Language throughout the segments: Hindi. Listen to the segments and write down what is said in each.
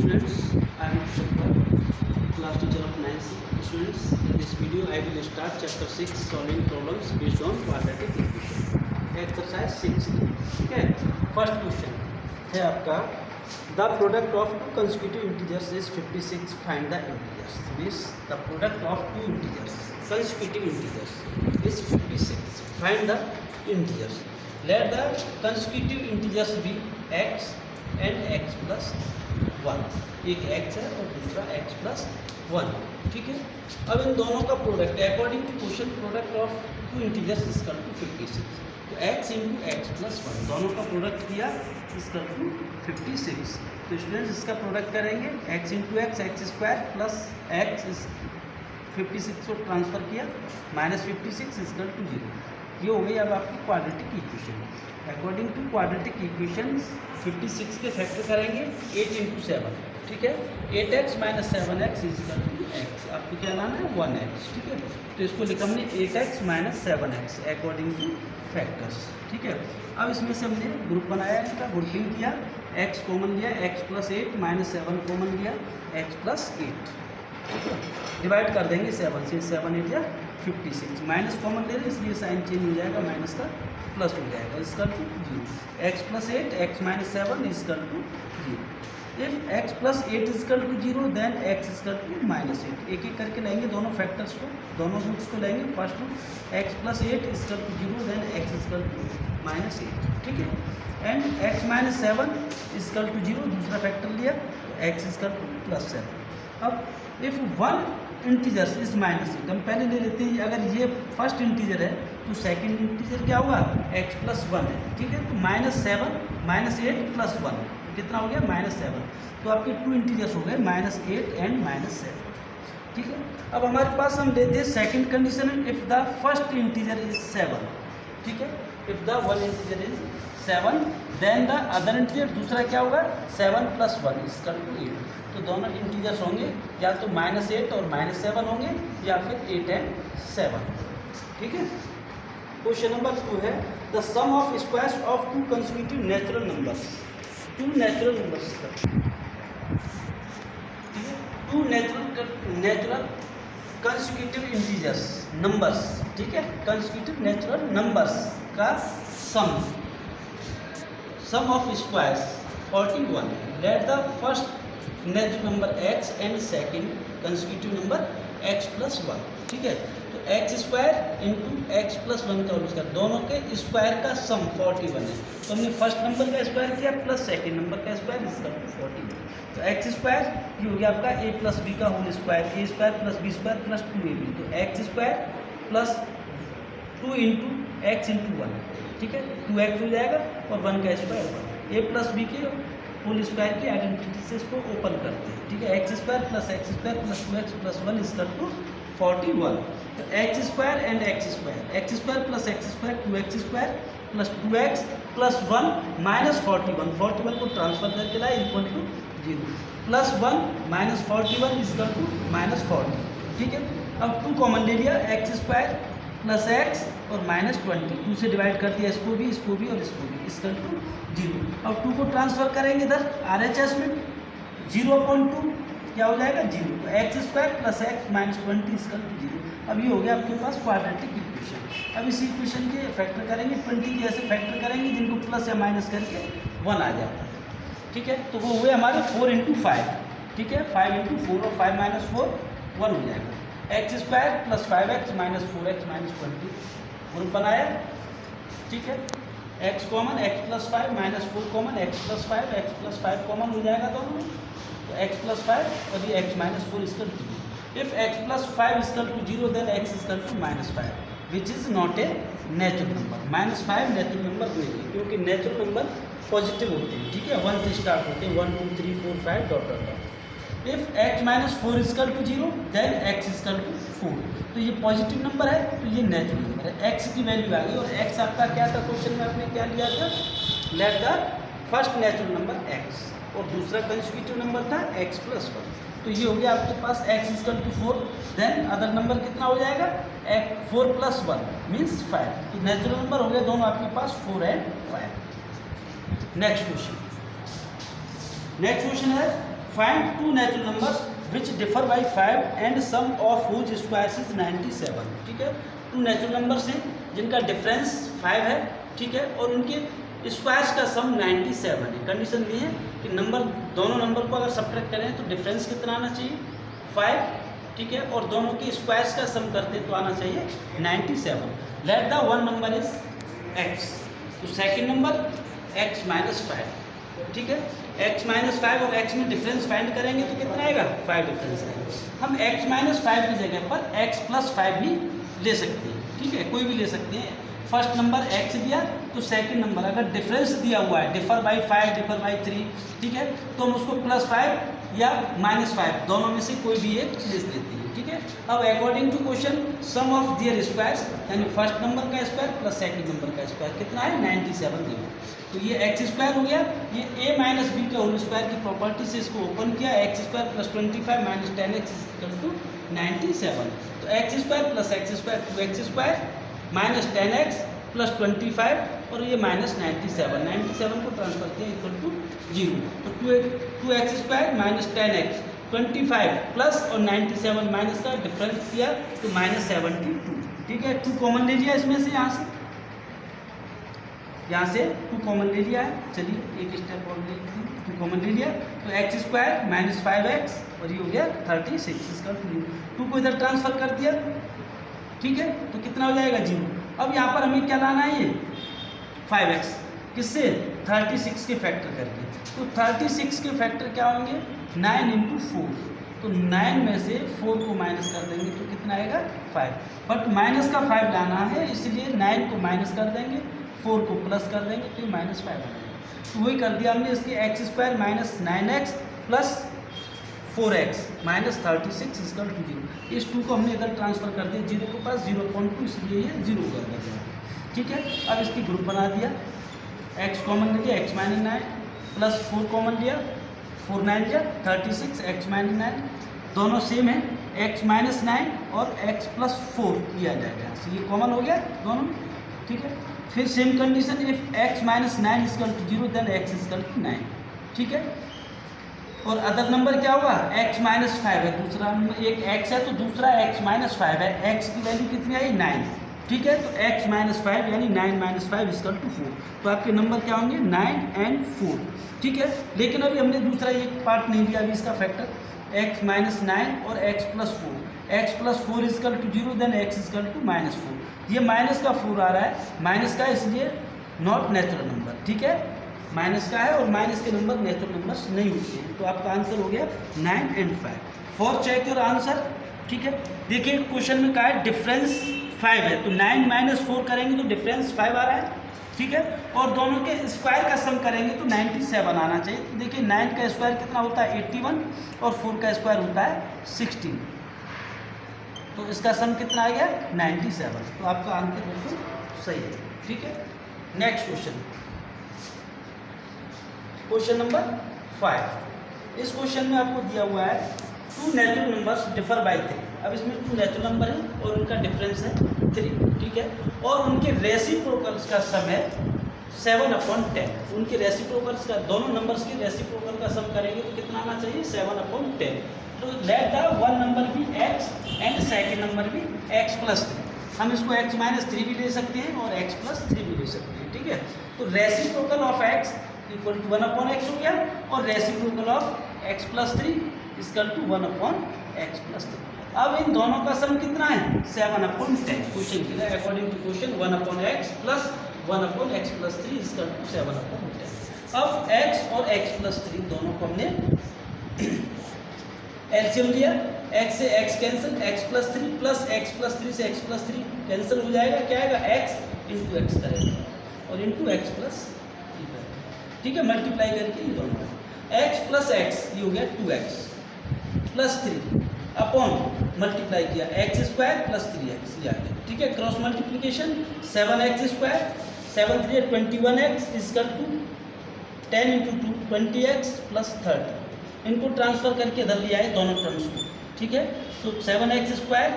students, I am Shankar, class teacher of 9th. Students, in this video I will start chapter 6 solving problems based on quadratic equation. Exercise 6. ठीक है, फर्स्ट क्वेश्चन है आपका the product of two consecutive integers is 56. Find the integers. Means the product of two integers consecutive integers is 56. Find the integers. Let the consecutive integers be x and x plus 1. एक x है और दूसरा x प्लस 1. ठीक है, अब इन दोनों का प्रोडक्ट है according to question product of two integers is equal to 56. तो x इंटू एक्स प्लस 1 दोनों का प्रोडक्ट किया इज इक्वल टू 56. तो स्टूडेंट्स इसका प्रोडक्ट करेंगे x into x x square plus x इस 56 को ट्रांसफर किया माइनस 56 इज इक्वल टू 0. ये हो गई अब आपकी quadratic equation. According to quadratic equation 56 के फैक्टर करेंगे 8 इंटू 7. ठीक है, 8x minus 7x is equal to x. आपको क्या लाना है 1x. ठीक है, तो इसको लिखा हमने 8x minus 7x according two factors. ठीक है, अब इसमें से हमने ग्रुप बनाया, इसका ग्रुपिंग किया, x कॉमन लिया, x प्लस 8 माइनस 7 कॉमन लिया, x प्लस 8. ठीक है, डिवाइड कर देंगे 7 से, 7 8 या 56. माइनस कॉमन ले रहे इसलिए साइन चेंज हो जाएगा, माइनस का प्लस हो जाएगा, इसका to 0. x plus 8 x minus 7 is equal to 0. If x plus 8 is equal to 0 then x is equal to minus 8. एक एक करके लेंगे दोनों फैक्टर्स को, दोनों रूट्स को लेंगे. First root x plus 8 is equal to 0 then x is equal to minus 8. ठीक है, and x minus 7 is equal to 0 दूसरा फैक्टर लिया, x इजकल टू प्लस 7. अब if one integers is minus 8, हम पहले ले लेते हैं अगर ये फर्स्ट इंटीजर है तो सेकंड इंटीजर क्या होगा x प्लस 1 है. ठीक है, तो माइनस 7 माइनस 8 प्लस 1 कितना हो गया माइनस 7. तो आपके टू इंटीजर्स हो गए माइनस 8 एंड माइनस 7. ठीक है, अब हमारे पास हम लेते हैं second condition if the first integer is 7. ठीक है, if the one integer is 7 then the other integer दूसरा क्या होगा 7 प्लस 1 इज इक्वल टू 8. तो दोनों इंटीजर्स होंगे या तो माइनस 8 और माइनस 7 होंगे या फिर 8 एंड 7. ठीक है, क्वेश्चन नंबर 2 है the sum of squares of two consecutive natural numbers. Two natural numbers का, two natural consecutive integers numbers. ठीक है, कंसेक्यूटिव नेचुरल नंबर्स का sum of squares 41. Let the first natural number x and second consecutive number x plus 1. ठीक है, तो x square into x plus 1 का होल स्क्वायर दोनों के स्क्वायर का सम 41 है. तो हमने फर्स्ट नंबर का स्क्वायर किया प्लस सेकंड नंबर का स्क्वायर इसका 41. तो एक्स स्क्वायर ये हो गया आपका a प्लस बी का whole square, a square plus b square plus 2ab. तो x square plus 2 into x into 1. ठीक है, 2x हो जाएगा और 1 का स्क्वायर 1. a प्लस बी के होल स्क्वायर की आइडेंटिटी से इसको ओपन करते हैं. ठीक है, x square plus 2x plus 1 equal to 41. तो x square and x square plus x square 2x square plus 2x plus 1 minus 41 को ट्रांसफर करके लाए equal to 0 plus 1 minus 41 is equal to minus 40. ठीक है, अब 2 कॉमन ले लिया, एक्स स्क्वायर प्लस एक्स और माइनस 20. 2 से डिवाइड कर दिया इसको भी और इसको भी इजकल टू 0. अब 2 को ट्रांसफर करेंगे इधर RHS में 0.2 क्या हो जाएगा 0. तो x square plus x minus 20 is equal to 0. अब ये हो गया आपके पास क्वाड्रेटिक इक्वेशन. अब इस इक्वेशन के फैक्टर करेंगे 20 के ऐसे फैक्टर करेंगे जिनको प्लस या माइनस करके 1 आ जाता है. ठीक है, तो वो हुए हमारे 4 इंटू 5. ठीक है, 5 इंटू 4 और 5 माइनस 4 1 हो जाएगा. X square plus 5x minus 4x minus 20 group बनाया. ठीक है, x common x plus 5 minus 4 common x plus 5 common हो जाएगा दोनों. तो x प्लस 5 और ये x minus 4 is equal to 0. If x plus 5 is equal to 0 then x is equal to minus 5 which is not a natural number. Minus 5 natural number नहीं है क्योंकि नेचुरल नंबर पॉजिटिव होते हैं. ठीक है, 1 से स्टार्ट होते हैं 1 2 3 4 5 dot dot dot. If x minus 4 is equal to 0 then x is equal to 4. तो ये पॉजिटिव नंबर है तो ये नेचुरल नंबर है. x की वैल्यू आ गई और x आपका क्या था क्वेश्चन में आपने क्या लिया था let the first natural number x और दूसरा कंसेक्यूटिव नंबर था x प्लस 1. तो ये हो गया आपके पास x is equal to 4. Then other number कितना हो जाएगा 4 प्लस 1 मीन्स 5. तो नेचुरल नंबर हो गए दोनों आपके पास 4 एंड 5. नेक्स्ट क्वेश्चन है find two natural numbers which differ by 5 and sum of whose squares is 97। ठीक है, टू नेचुरल नंबर्स हैं जिनका डिफरेंस 5 है, ठीक है, और उनके स्क्वायर्स का सम 97 है। कंडीशन ये है कि नंबर, दोनों नंबर को अगर सब्ट्रैक्ट करें तो डिफरेंस कितना आना चाहिए 5, ठीक है, और दोनों के स्क्वायर्स का सम करते हैं तो आना चाहिए 97। Late the one number is x, तो सेकंड नंबर x माइनस 5, ठीक है, x माइनस 5 और x में डिफरेंस फाइंड करेंगे तो कितना आएगा 5 डिफरेंस आएगा। हम x माइनस 5 की जगह पर x प्लस 5 भी ले सकते हैं, ठीक है, कोई भी ले सकते हैं। फर्स्ट नंबर x दिया तो सेकंड नंबर अगर डिफरेंस दिया हुआ है डिफर बाई 5 डिफर बाई 3, ठीक है, तो हम उसको प्लस 5 या माइनस 5 दोनों में से कोई भी एक ले लेते हैं, ठीक है। अब according to question sum of their squares, यानी फर्स्ट नंबर का स्क्वायर प्लस सेकंड नंबर का स्क्वायर कितना है 97 दिया। तो ये एक्स स्क्वायर हो गया, ये a माइनस बी के होल स्क्वायर की प्रॉपर्टी से इसको ओपन किया, x square plus 25 minus 10x equal to 97। तो x square plus x square 2x square minus 10x plus 25 और ये माइनस 97 को ट्रांसफर किया इक्वल टू 0। तो 2x square minus 10x 25 plus और 97 माइनस का डिफरेंस किया तो माइनस 72, ठीक है। 2 कॉमन ले लिया इसमें से, यहाँ से 2 कॉमन ले लिया है। चलिए एक स्टेप और ले लेते हैं, 2 कॉमन ले लिया तो एक्स स्क्वायर माइनस 5x और ये हो गया 36, इसका 2 को इधर ट्रांसफर कर दिया, ठीक है, तो कितना हो जाएगा 0। अब यहाँ पर हमें क्या लाना है ये 5x, किससे 36 के फैक्टर करके, तो 36 के फैक्टर क्या होंगे 9 इंटू 4, तो 9 में से 4 को माइनस कर देंगे तो कितना आएगा 5, बट माइनस का 5 लाना है इसलिए 9 को माइनस कर देंगे, 4 को प्लस कर देंगे तो माइनस 5 आएगा। तो वही कर दिया हमने, इसके x square minus 9x plus 4x minus 36 equal to 0। इस 2 को हमने इधर ट्रांसफर कर दिया 0 के पास 0.2, इसलिए ये 0 कर दिया, ठीक है। अब इसकी ग्रुप बना दिया, x कॉमन ले लिया x माइनस 9 प्लस 4 कॉमन लिया 4 9 लिया 36 x माइनस 9, दोनों सेम है, x माइनस 9 और x प्लस 4 लिया जाएगा, तो ये कॉमन हो गया दोनों, ठीक है। फिर same condition, if x minus 9 equal to 0 then x equal to 9, ठीक है। और अदर नंबर क्या होगा x माइनस 5 है, दूसरा नंबर एक x है तो दूसरा x माइनस 5 है, x की वैल्यू कितनी आई 9, ठीक है, तो x माइनस 5 यानी 9 माइनस 5 इक्वल टू 4, तो आपके नंबर क्या होंगे 9 एंड 4, ठीक है। लेकिन अभी हमने दूसरा एक पार्ट नहीं लिया अभी इसका फैक्टर, x माइनस 9 और x plus 4, x plus 4 equal to 0 then x equal to minus 4, ये माइनस का 4 आ रहा है, माइनस का इसलिए नॉट नेचुरल नंबर, ठीक है, माइनस का है और माइनस के नंबर नेचुरल नंबर्स नहीं होते हैं। तो आपका आंसर हो गया 9 and 5। For check your answer, ठीक है। देखिए क्वेश्चन में कहा है डिफरेंस 5 है, तो 9 माइनस 4 करेंगे तो डिफरेंस 5 आ रहा है, ठीक है, और दोनों के स्क्वायर का सम करेंगे तो 97 आना चाहिए। तो देखिए 9 का स्क्वायर कितना होता है 81 और 4 का स्क्वायर होता है 16, तो इसका सम कितना आ गया 97, तो आपका आंसर बिल्कुल सही है, ठीक है। Next question, question number 5। इस क्वेश्चन में आपको दिया हुआ है 2 नेचुरल नंबर्स डिफर बाय 3। अब इसमें 2 नेचुरल नंबर है और उनका डिफरेंस है 3, ठीक है, और उनके रेसिप्रोकल्स का सम है 7/10। उनके रेसिप्रोकल्स का, दोनों नंबर्स के रेसिप्रोकल का सम करेंगे तो कितना आना चाहिए 7/10। तो लेट द वन नंबर भी x एंड सेकेंड नंबर भी x प्लस 3। हम इसको x माइनस 3 भी ले सकते हैं और x प्लस 3 भी ले सकते हैं, ठीक है। तो reciprocal of x equal to 1/x हो गया और reciprocal of x plus 3 equal to 1/x plus 3। अब इन दोनों का सम कितना है 7/10। क्वेश्चन के लिए according to question 1/x plus 1/x plus 3 equal to 7/10। अब x और x प्लस 3 दोनों को हमने एलसीएम लिया, x से x cancel, x plus 3 plus x plus 3 से x प्लस 3 कैंसिल हो जाएगा, क्या आएगा x इंटू एक्स करेगा और इंटू एक्स प्लस 3 करेगा, ठीक है, मल्टीप्लाई करके ये दोनों x प्लस x ये हो गया 2x प्लस 3 अपॉन मल्टीप्लाई किया x स्क्वायर प्लस 3x ये आ गया, ठीक है। Cross multiplication 7x square 7 3 21x equal to 10 into 2 20x plus 30, इनको ट्रांसफर करके इधर ले आए दोनों टर्म्स को, ठीक है। तो 7x square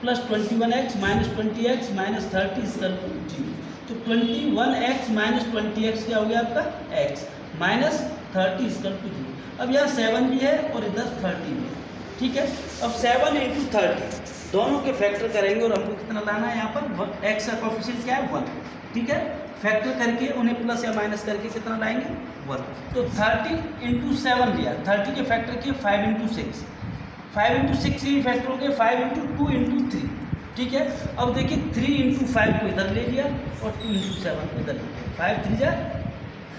plus 21x minus 20x minus 30 equal to 0। तो 21x माइनस 20x क्या हो गया आपका x माइनस 30 इक्वल टू 0। अब यहाँ 7 भी है और इधर 30 भी है, ठीक है। अब 7 × 30 दोनों के फैक्टर करेंगे और हमको कितना लाना है, यहाँ पर x का कोफिशिएंट क्या है 1, ठीक है। फैक्टर करके उन्हें प्लस या माइनस करके कितना लाएंगे 1। तो 30 × 7 लिया, 30 के फैक्टर किए 5 × 6, 5 × 6 ही फैक्टर हो गए 5 × 2 × 3, ठीक है। अब देखिए 3 × 5 को इधर ले लिया और 2 × 7 को इधर ले लिया, 5 3 जा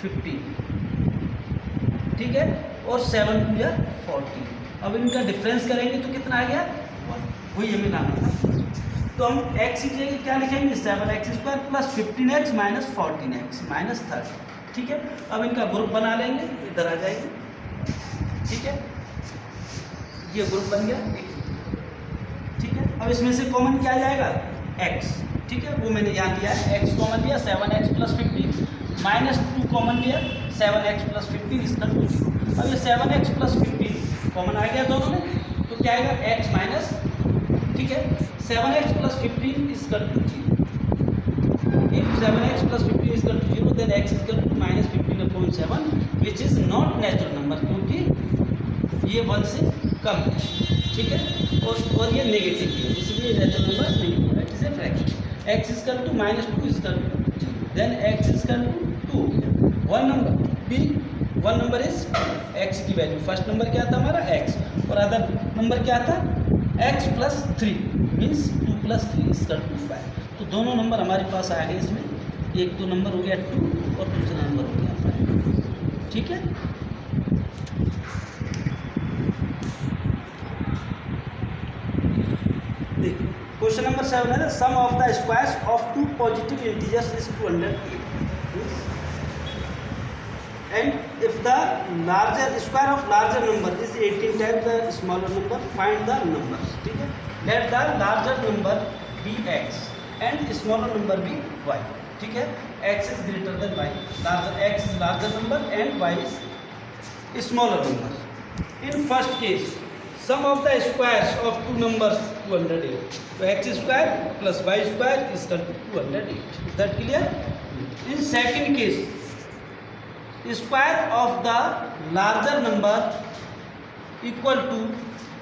15, ठीक है, और 7 2 जा 40। अब इनका डिफरेंस करेंगे तो कितना आ गया 1, वही हमें लाना था। तो हम x की जगह क्या लिखेंगे 7x² + 15x - 14x - 30, ठीक है। अब इनका ग्रुप बना लेंगे, इधर आ जाएंगे, ठीक है, ये ग्रुप बन गया, ठीक है। अब इसमें से कॉमन क्या आ जाएगा x, ठीक है, वो मैंने यहाँ दिया है, x कॉमन लिया 7x + 15 -2 कॉमन लिया 7x + 15 इसका 2। अब ये 7x + 15 कॉमन आ गया दोनों में, तो क्या आएगा x माइनस, ठीक है, 7x + 15 = 0। If 7x + 15 = 0, then x = -15/7 which is not natural number, क्योंकि ये 1 से कम है, ठीक है, और ये नेगेटिव है, इसलिए नेचुरल नंबर नहीं होगा, it is a fraction. x = -2 = 0, then x = 2 हो गया। वन नंबर इज x की वैल्यू, फर्स्ट नंबर क्या था हमारा x, और अदर नंबर क्या था x + 3 मीन्स 2 + 3 = 5। तो दोनों नंबर हमारे पास आ गए इसमें, एक तो नंबर हो गया 2 और दूसरा नंबर हो गया 5, ठीक है। देखिए क्वेश्चन नंबर 7 है, sum of the squares of 2 positive integers is 208 and if the larger square of larger number is 18 times the smaller number, find the numbers, ठीक है। let the larger number be x and smaller number be y, ठीक है। x is greater than y, x is larger number and y is smaller number. In first case sum of the squares of two numbers 208, so x square plus y square is equal to 208, is that clear? In second case square of the larger number equal to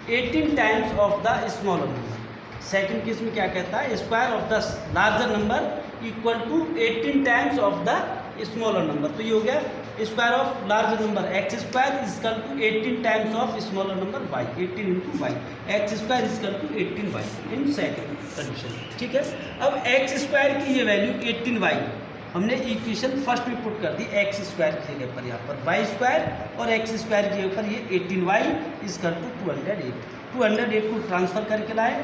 18 times of the smaller number. Second case में क्या कहता है, square of the larger number equal to 18 times of the smaller number. तो ये हो गया square of larger number x square is equal to 18 times of smaller number y, 18 × y, x square is equal to 18y in second condition, ठीक है। अब x स्क्वायर की ये वैल्यू 18y हमने इक्वेशन फर्स्ट में पुट कर दी x स्क्वायर की जगह पर, यहाँ पर y स्क्वायर और x स्क्वायर की जगह पर ये 18y इज इक्वल टू 208 को ट्रांसफर करके लाए,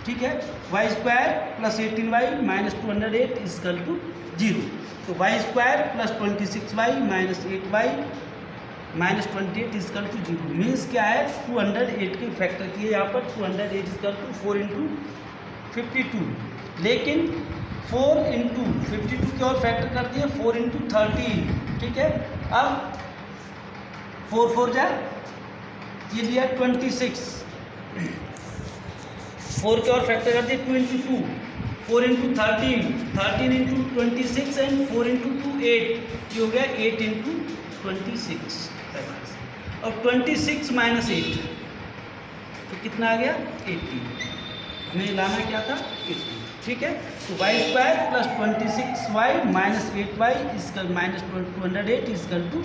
ठीक है। y square plus 18y minus 208 is equal to 0, तो y square plus 26y minus 8y minus 28 is equal to 0 means क्या है 208 के फैक्टर किए यहाँ पर 208 इज इक्वल टू 4 × 52, लेकिन 4 × 52 के और फैक्टर कर दिए 4 × 13, ठीक है। अब 4 4 जा ये लिया 26, 4 के और फैक्टर कर दिए 2 × 2, 4 × 13, 13 × 26 एंड 4 × 2 8, ये हो गया 8 × 26, और 26 माइनस 8 तो कितना आ गया 80, हमें लाना क्या था 80, ठीक है। तो y square plus 26y minus 8y इसका माइनस 208 इजकल टू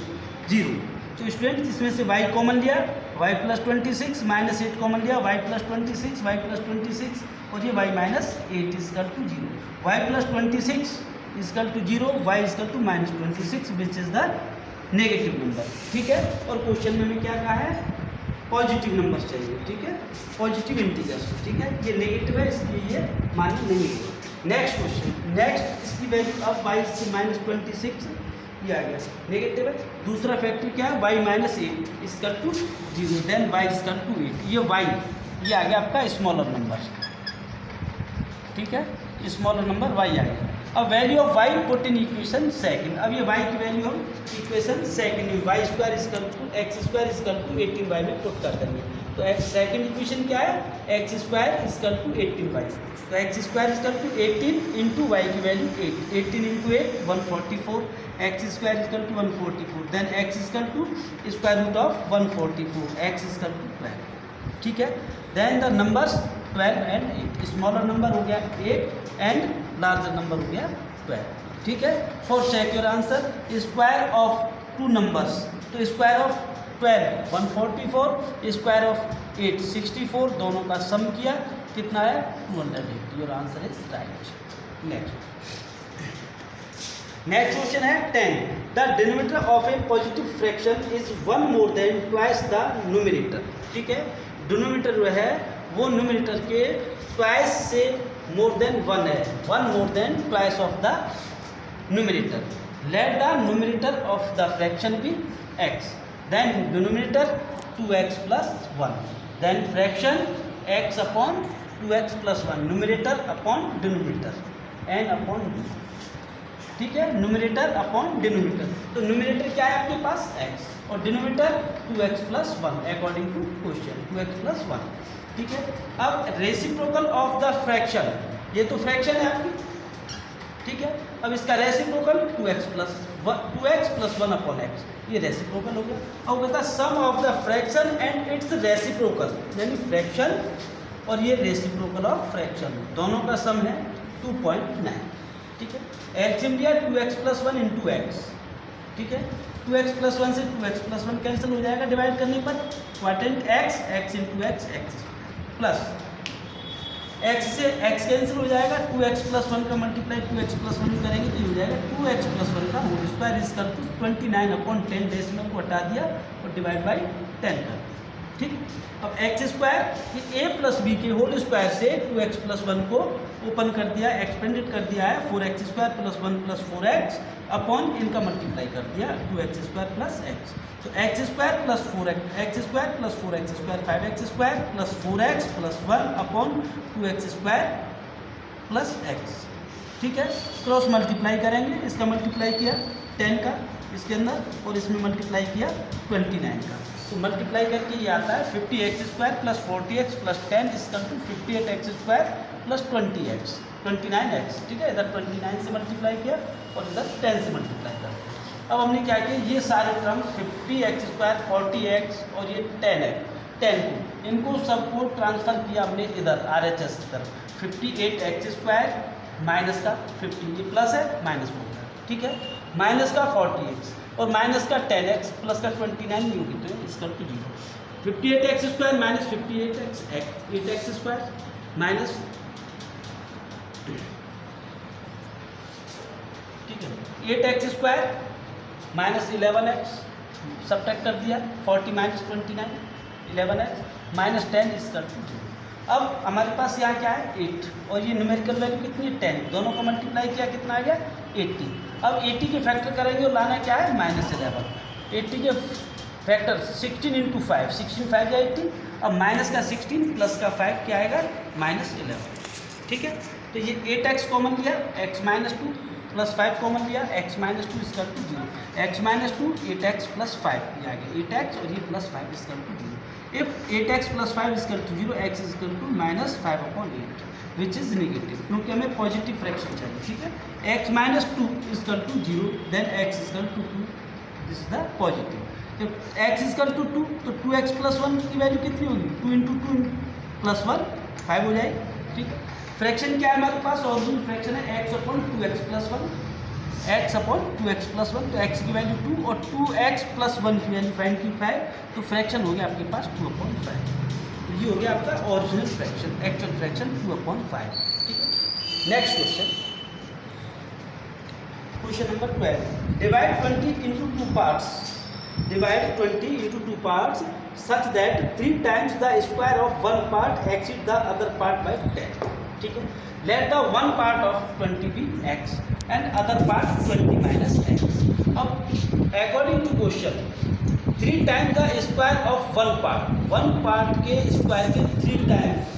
0। तो स्टूडेंट इसमें से y कॉमन लिया, y प्लस 26 माइनस 8 कॉमन लिया, y प्लस 26 y प्लस 26 और ये y minus 8 is equal to 0, y plus 26 is equal to 0, y is equal to minus 26 which is the negative number, ठीक है। और क्वेश्चन में हमें क्या कहा है पॉजिटिव नंबर चाहिए, ठीक है, पॉजिटिव इंटीजर्स, ठीक है। ये नेगेटिव है इसलिए ये मान्य नहीं है। नेक्स्ट क्वेश्चन, नेक्स्ट इसकी वैल्यू अब y से माइनस 26 ये आ गया नेगेटिव है। दूसरा फैक्टर क्या है y माइनस 8 इसका टू 0, देन y इसका टू 8, ये y ये आ गया आपका स्मॉलर नंबर, ठीक है, स्मॉलर नंबर y आ गया। अब value of y put in equation second, अब ये y की वैल्यू हम इक्वेशन सेकंड में y square is equal to x square is equal to 18y में पुट कर देंगे। तो सेकंड इक्वेशन क्या है, x square is equal to 18y। तो x square is equal to 18 into y की value 8, 18 into 8 144, x square is equal to 144, then x equal to square root of 144, x equal to 12। ठीक है, then the numbers 12 and 8, smaller number हो गया 8 एंड लार्जर नंबर हो गया 12। ठीक है, for check your answer, square of two numbers, तो स्क्वायर ऑफ 12 144, स्क्वायर ऑफ 8 64, दोनों का सम किया कितना है 208। Your answer is right. Next question है 10, the denominator of a positive fraction is 1 more than twice the numerator. ठीक है, डिनोमिनेटर जो है वो न्यूमरेटर के ट्वाइस से मोर देन 1 है, 1 more than twice of the numerator. Let the numerator of the fraction be x, then denominator 2x plus 1, then fraction x upon 2x plus 1, numerator upon denominator n upon d। ठीक है, न्यूमरेटर अपॉन डिनोमिनेटर, तो न्यूमरेटर क्या है आपके पास x और denominator 2x plus 1 according to question 2x plus 1। ठीक है, अब रेसिप्रोकल ऑफ द फ्रैक्शन, ये तो फ्रैक्शन है आपकी। ठीक है, अब इसका reciprocal 2x plus 1 upon x, ये रेसिप्रोकल हो गया। अब कहता sum of the fraction and its reciprocal, यानी फ्रैक्शन और ये रेसिप्रोकल ऑफ फ्रैक्शन, दोनों का सम है 2.9। ठीक है, एलसीएम लिया 2x plus 1 इंटू एक्स। ठीक है, 2x plus 1 से 2x plus 1 कैंसिल हो जाएगा डिवाइड करने पर, quadrant x into x plus x से x कैंसिल हो जाएगा, 2x plus 1 का मल्टीप्लाई 2x plus 1 करेंगे तो ये हो जाएगा 2x plus 1 का whole square is equal to 29 upon 10, decimal को हटा दिया और डिवाइड बाई 10 कर। ठीक, अब एक्स स्क्वायर ये a प्लस बी के होल स्क्वायर से 2x plus 1 को ओपन कर दिया, एक्सपेंडेड कर दिया है 4x square plus 1 plus 4x upon इनका मल्टीप्लाई कर दिया 2x स्क्वायर प्लस x। तो x square plus 4x, x square plus 4x square 5x square plus 4x plus 1 upon 2x square plus x। ठीक है, क्रॉस मल्टीप्लाई करेंगे, इसका मल्टीप्लाई किया 10 का इसके अंदर और इसमें मल्टीप्लाई किया 29 का, तो मल्टीप्लाई करके ये आता है 50x square plus 40x plus 10 is equal to 58x square plus 20x 29x। ठीक है, इधर 29 से मल्टीप्लाई किया और इधर 10 से मल्टीप्लाई कर। अब हमने क्या किया, ये सारे टर्म 50x स्क्वायर 40x और ये 10 को इनको सबको ट्रांसफ़र किया हमने इधर RHS की तरफ, 58x स्क्वायर माइनस का 50, ये प्लस है माइनस हो गया। ठीक है, माइनस का 40x और माइनस का 10x प्लस का 29 नहीं होगी तो इसका to 0। 58x square minus 58x 8x square minus, ठीक है 8x square minus 11x subtract कर दिया, 40 माइनस 29 11x माइनस 10 इसका टू 0। अब हमारे पास यहाँ क्या है 8 और ये न्यूमेरिकल वैल्यू कितनी है 10, दोनों को मल्टीप्लाई किया कितना आ गया 80। अब 80 के फैक्टर करेंगे और लाना क्या है -11। 80 के फैक्टर 16 इंटू 5, 16 5 या 80। अब माइनस का 16 प्लस का 5 क्या आएगा -11। ठीक है, तो ये 8x कॉमन लिया, x -2 प्लस 5 कॉमन लिया, x -2 इसका टू 0, x -2 8x प्लस 5 ये आ गया 8x और ये प्लस 5 इसका to 0। If 8x plus 5 is equal to 0, x is equal to -5/8 which is negative, क्योंकि हमें पॉजिटिव फ्रैक्शन चाहिए। ठीक है, x -2 is equal to 0, then x is equal to 2, this is the positive। जब x is equal to 2 तो 2x plus 1 की वैल्यू कितनी होगी 2 इंटू 2 प्लस 1 5 हो जाएगी। ठीक है, फ्रैक्शन क्या है हमारे पास, ओरिजिनल फ्रैक्शन है x upon 2x plus 1, x upon 2x plus 1, तो x की वैल्यू 2 और 2x प्लस 1 की वैल्यू 25, तो फ्रैक्शन हो गया आपके पास 2/5। तो ये हो गया आपका ओरिजिनल फ्रैक्शन, एक्चुअल फ्रैक्शन 2/5। ठीक है, next question number 12, divide 20 into 2 parts, divide 20 into 2 parts such that 3 times the square of 1 part exceed the other part by 10। ठीक है, let the one part of 20 be x and other part 20 minus x। अब according to question 3 times the square of one part के स्क्वायर के 3 times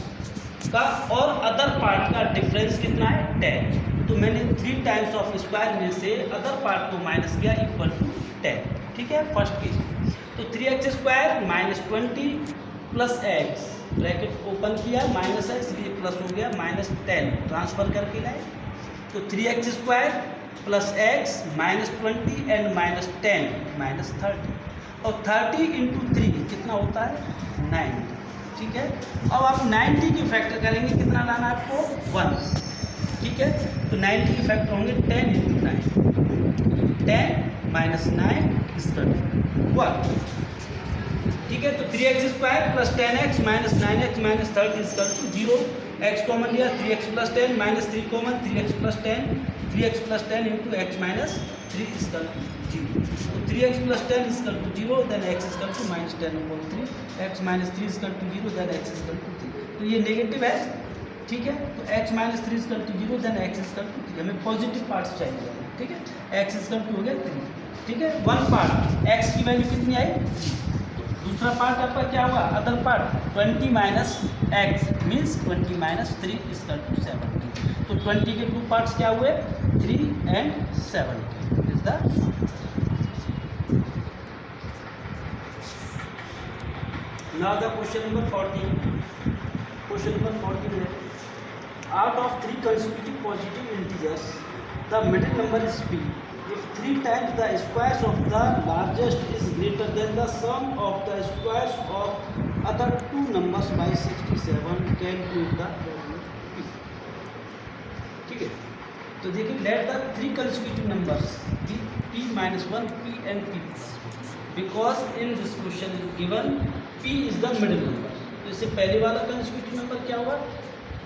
का और अदर पार्ट का डिफरेंस कितना है 10। तो मैंने 3 times ऑफ स्क्वायर में से अदर पार्ट को माइनस किया इक्वल टू 10। ठीक है, फर्स्ट केस तो 3x square minus 20 plus x, bracket open किया, माइनस एक्स, ये प्लस हो गया, -10 ट्रांसफर करके लाए, तो 3x² प्लस एक्स -20 एंड -10 -30, और 30 × 3 कितना होता है 90, ठीक है। अब आप 90 के फैक्टर करेंगे, कितना लाना है आपको 1, ठीक है। तो 90 के फैक्टर होंगे 10 × 9, 10 - 9 = 1, ठीक है। तो 3x² plus 10x minus 9x minus 30 = 0, x common लिया, 3x + 10 -3 common, 3x + 10, 3x + 10 × x - 3 = 0, तो 3x + 10 = 0, then x = -10/3, x - 3 = 0, then x = 3, तो ये नेगेटिव है, ठीक है। तो x - 3 = 0, देन x = 3, हमें पॉजिटिव पार्ट्स चाहिए, ठीक है। x = हो गया 3, ठीक है। वन पार्ट x की वैल्यू कितनी आई, दूसरा पार्ट आपका क्या हुआ, अदर पार्ट 20 - x मीन्स 20 - 3 = 70, तो 20 के 2 पार्ट्स क्या हुए, 3 and 70 is the. Now the question number 14, question number 14 है, out of 3 consecutive positive integers the middle number is p, if 3 times the squares of the largest is greater than the sum of the squares of other 2 numbers by 67, calculate the value p, ठीक है। तो देखिए, let the 3 consecutive numbers be p - 1, p and p, because in this question is given p is the middle number, तो इससे पहले वाला consecutive number क्या हुआ,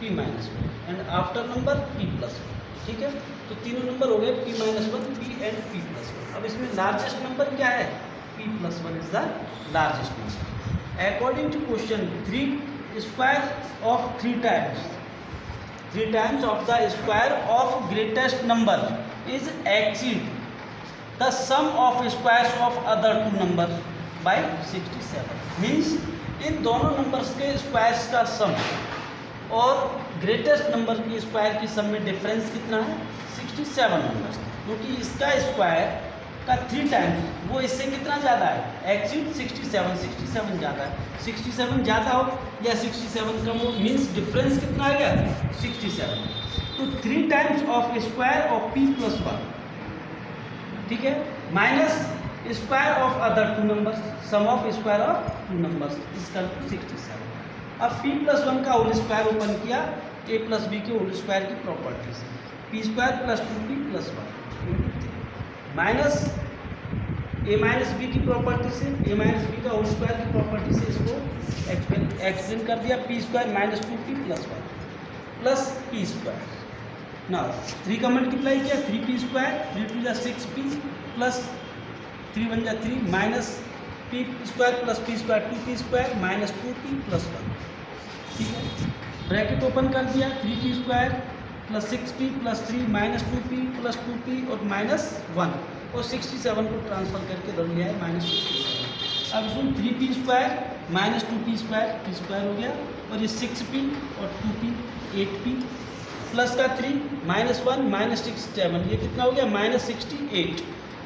p - 1 and after number p + 1, ठीक है। तो तीनों नंबर हो गए p - 1, p and p + 1। अब इसमें लार्जेस्ट नंबर क्या है, p + 1 is the largest number. According to question, 3 square of 3 times of the square of greatest number is exceed the sum of squares of other 2 number by 67, means इन दोनों नंबर्स के स्क्वायर्स का सम और ग्रेटेस्ट नंबर की स्क्वायर की सम में डिफरेंस कितना है, 67 नंबर्स, क्योंकि इसका स्क्वायर का 3 टाइम्स वो इससे कितना ज़्यादा है, एक्सीड 67, 67 ज़्यादा है, 67 ज़्यादा हो या 67 कम हो, मीन्स डिफरेंस कितना आ गया 67, तो 3 times of square of p + 1, ठीक है, minus square of other 2 numbers, sum of square of 2 numbers = 67। अब p + 1 का होल स्क्वायर ओपन किया, a + b के होल स्क्वायर की properties, p² + 2p + 1 minus a - b की प्रॉपर्टी से, a - b का होल स्क्वायर की प्रॉपर्टी से इसको एक्सटेंड कर दिया, p² - 2p + 1 plus p²। Now 3 का मल्टीप्लाई किया, 3p², 3 × 2 = 6p plus 3 × 1 = 3 minus p² + p² 2p² minus 2p + 1, ठीक है। ब्रैकेट ओपन कर दिया, 3p² + 6p + 3 minus 2p + 2p और -1, और 67 को ट्रांसफर करके रख लिया है -67। अब इसमें 3p² - 2p², p² हो गया, और ये 6p और 2p 8p प्लस का 3 -1 -67, ये कितना हो गया -68,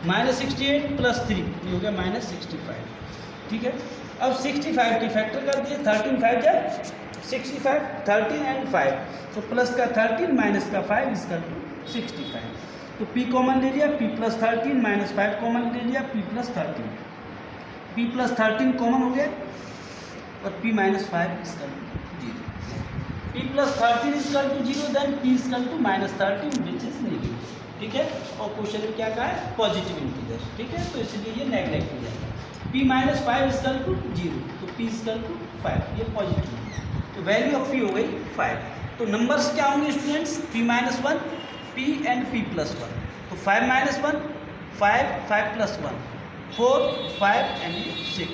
-68 + 3 ये हो गया -65, ठीक है। अब 65 के फैक्टर कर दिए, 13 × 5 = 65, 13 and 5, तो प्लस का 13 माइनस का 5 = 65, तो p कॉमन ले लिया, p + 13 -5 कॉमन ले लिया, p + 13, p + 13 कॉमन हो गया, और p - 5 = 0, p + 13 = 0, then p = -13 which is negative, ठीक है। और क्वेश्चन में क्या कहा है, पॉजिटिव इंटीजर, ठीक है, तो इसलिए ये नेगलेक्ट हो जाएगा। p - 5 = 0, तो p = 5, ये पॉजिटिव है, तो वैल्यू ऑफ p हो गई 5। तो नंबर्स क्या होंगे students, p - 1, p and p + 1, तो 5 - 1 5, 5 + 1 4, 5 and 6,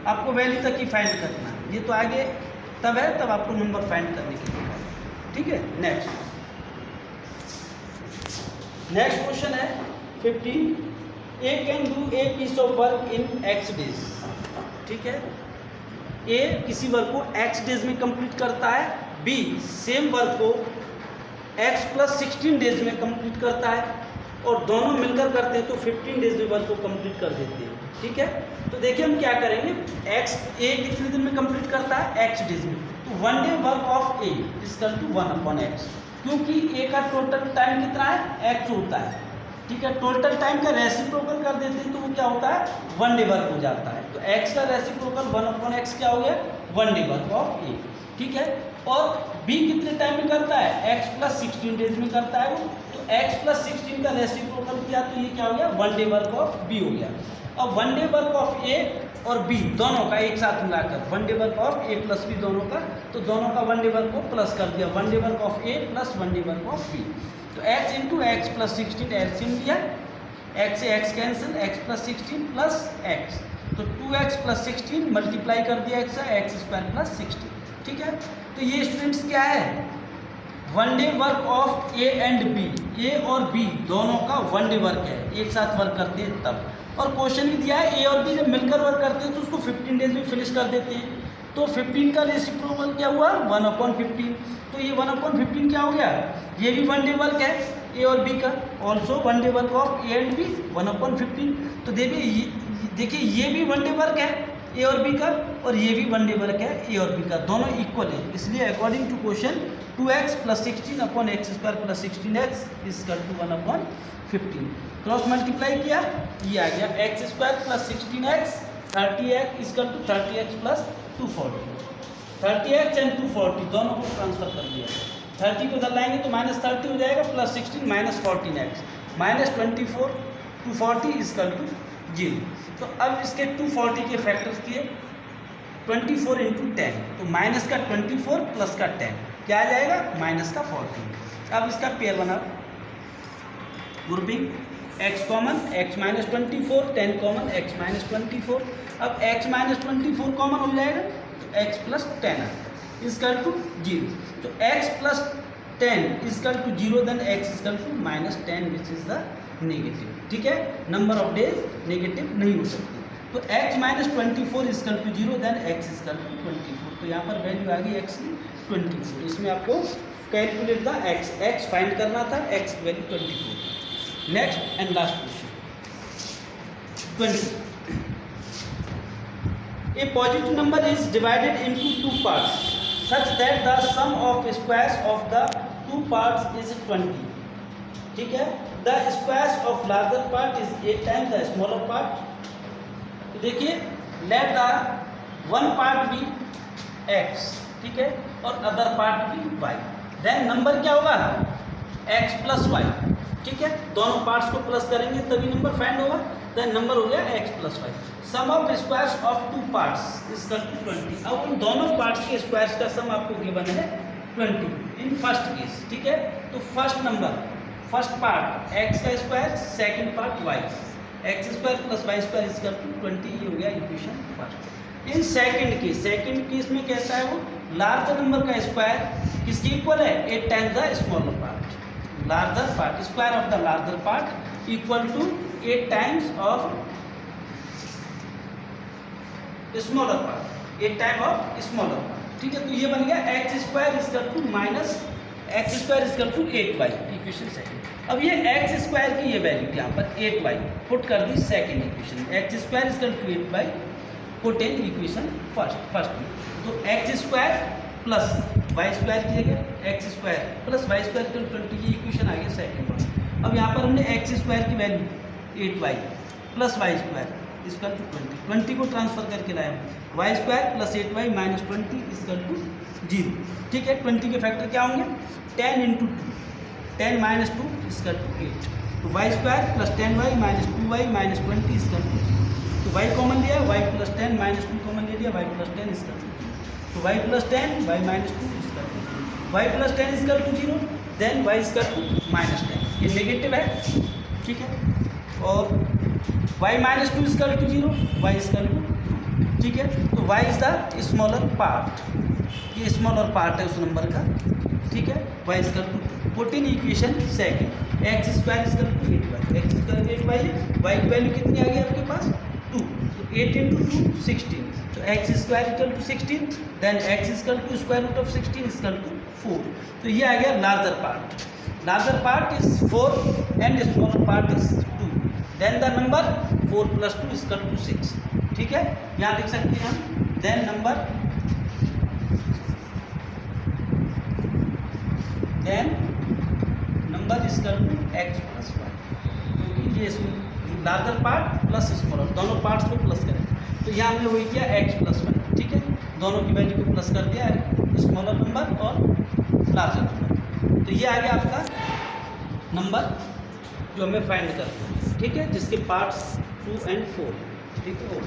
आपको वैल्यू तक ही फाइंड करना है, ये तो आगे तब है तब आपको नंबर फाइंड करने के लिए, ठीक है। नेक्स्ट क्वेश्चन है 15, a can do a piece of work in x days, ठीक है। a किसी वर्क को x डेज में कंप्लीट करता है, b सेम वर्क को x + 16 डेज में कंप्लीट करता है, और दोनों मिलकर करते हैं तो 15 डेज में वर्क को कंप्लीट कर देते हैं। ठीक है। तो देखिए हम क्या करेंगे, एक्स ए कितने दिन में कंप्लीट करता है, एक्स डेज में, तो 1 day work of A equal to 1/x, क्योंकि ए का टोटल टाइम कितना है, एक्स होता है, ठीक है। टोटल टाइम का रेसिप्रोकल कर देते हैं तो वो क्या होता है, 1 डे वर्क हो जाता है। तो एक्स का रेसिप्रोकल 1/x क्या हो गया, 1 डे वर्क ऑफ ए, ठीक है। और बी कितने टाइम में करता है, x + 16 डेज में करता है वो, तो x + 16 का रेसिप्रोकल किया तो ये क्या हो गया, 1 डे वर्क ऑफ बी हो गया। अब 1 डे वर्क ऑफ ए और बी दोनों का एक साथ मिलाकर 1 day work of A plus B दोनों का, तो दोनों का 1 डे वर्क को प्लस कर दिया, 1 day work of A plus 1 day work of B. तो x × x + 16 एलसीएम लिया, x से x cancel, x + 16 plus x, तो 2x + 16 मल्टीप्लाई कर दिया x से, x² + 16, ठीक है। तो ये स्टूडेंट्स क्या है, 1 day work of A and B, A और बी दोनों का 1 डे वर्क है, एक साथ वर्क करते हैं तब। और क्वेश्चन भी दिया है ए और बी जब मिलकर वर्क करते हैं तो उसको 15 डेज में फिनिश कर देते हैं, तो 15 का रेसिप्रोकल क्या हुआ, 1/15, तो ये 1/15 क्या हो गया, ये भी 1 डे वर्क है ए और बी का, also 1 day work of A and B 1/15। तो देखिए ये भी 1 डे वर्क है ए और बी का, और ये भी 1 डे वर्क है ए और बी का, दोनों इक्वल है। इसलिए according to question 2x + 16/x² + 16x = 1/15। Cross multiply किया, ये आ गया x² + 16x 30x = 30x + 240, 30x and 240 दोनों को ट्रांसफर कर दिया, 30 को इधर लाएंगे तो -30 हो जाएगा, +16 -14x -24 240 = 0। तो अब इसके 240 के फैक्टर्स किए, 24 × 10, तो माइनस का 24 प्लस का 10 क्या आ जाएगा, -14। अब इसका पेयर बना, grouping x common, x - 24, 10 common, x - 24। अब x - 24 कॉमन हो जाएगा तो x + 10 = 0, तो x + 10 = 0, then x = -10 which is the negative, ठीक है। नंबर ऑफ डेज नेगेटिव नहीं हो सकती, तो x - 24 = 0, देन x = 24, तो यहाँ पर वैल्यू आ गई x की 24। इसमें आपको कैलकुलेट द x फाइंड करना था, x की value 24। Next and last question 20, a positive number is divided into 2 parts such that the sum of squares of the 2 parts is 20, ठीक है। The squares of larger part is 8 times the smaller part. तो देखिए, let the one part be x, ठीक है, और other part be y, then number क्या होगा, x + y, ठीक है। दोनों पार्ट्स को प्लस करेंगे तभी नंबर फाइंड होगा, देन नंबर हो गया x + y। Sum of squares of 2 parts is 20। अब उन दोनों पार्ट्स के स्क्वायर्स का सम आपको गिवन है 20 इन फर्स्ट केस, ठीक है। तो फर्स्ट पार्ट x का square, second part y, x² + y² = 20, ये हो गया equation first. In second case में कहता है वो लार्जर नंबर का स्क्वायर किसके इक्वल है, 8 times the smaller part, larger part, square of the larger part equal to 8 times of smaller part, 8 time of smaller part, ठीक है। तो ये बन गया x² = x² = 8y, equation second. अब ये x² की ये वैल्यू यहाँ पर 8y पुट कर the second equation, x² = 8y put in equation first में, तो x² + y² की जगह x² + y² = 20, ये इक्वेशन आ गया सेकंड में। अब यहाँ पर हमने x² की वैल्यू 8y + y² = 20 को ट्रांसफर करके लाए, y² + 8y - 20 = 0, ठीक है। 20 के फैक्टर क्या होंगे, 10 × 2, 10 - 2 = 8, तो y² + 10y - 2y - 20 = 0, तो y कॉमन लिया, y + 10 - 2 कॉमन ले लिया, y + 10 = 0, तो y + 10 y - 2 = 0, y + 10 = 0, then y = -10, ये नेगेटिव है, ठीक है। और y - 2 = 0, y = 2, ठीक है। तो y is the smaller part, ये स्मॉलर पार्ट है उस नंबर का, ठीक है। y = 2, put in equation second, x² = 8y, x² 8y है, y की वैल्यू कितनी आ गई आपके पास 2, तो 8 × 2 16, तो x² = 16, देन x = √16 = 4, तो ये आ गया larger part is 4 and smaller part is 2, then the number 4 + 2 = 6। ठीक है, यहाँ लिख सकते हैं हम then number is equal to x + y, क्योंकि ये इसमें लार्जर पार्ट प्लस स्मॉलर दोनों पार्ट्स को प्लस करें, तो यहाँ हमने वही किया x + y। ठीक है, दोनों की वैल्यू को प्लस कर दिया है, स्मॉलर नंबर और लार्जर नंबर। तो ये आ गया आपका नंबर जो हमें फाइंड करना है। ठीक है, जिसके पार्ट्स 2 और 4। ठीक है।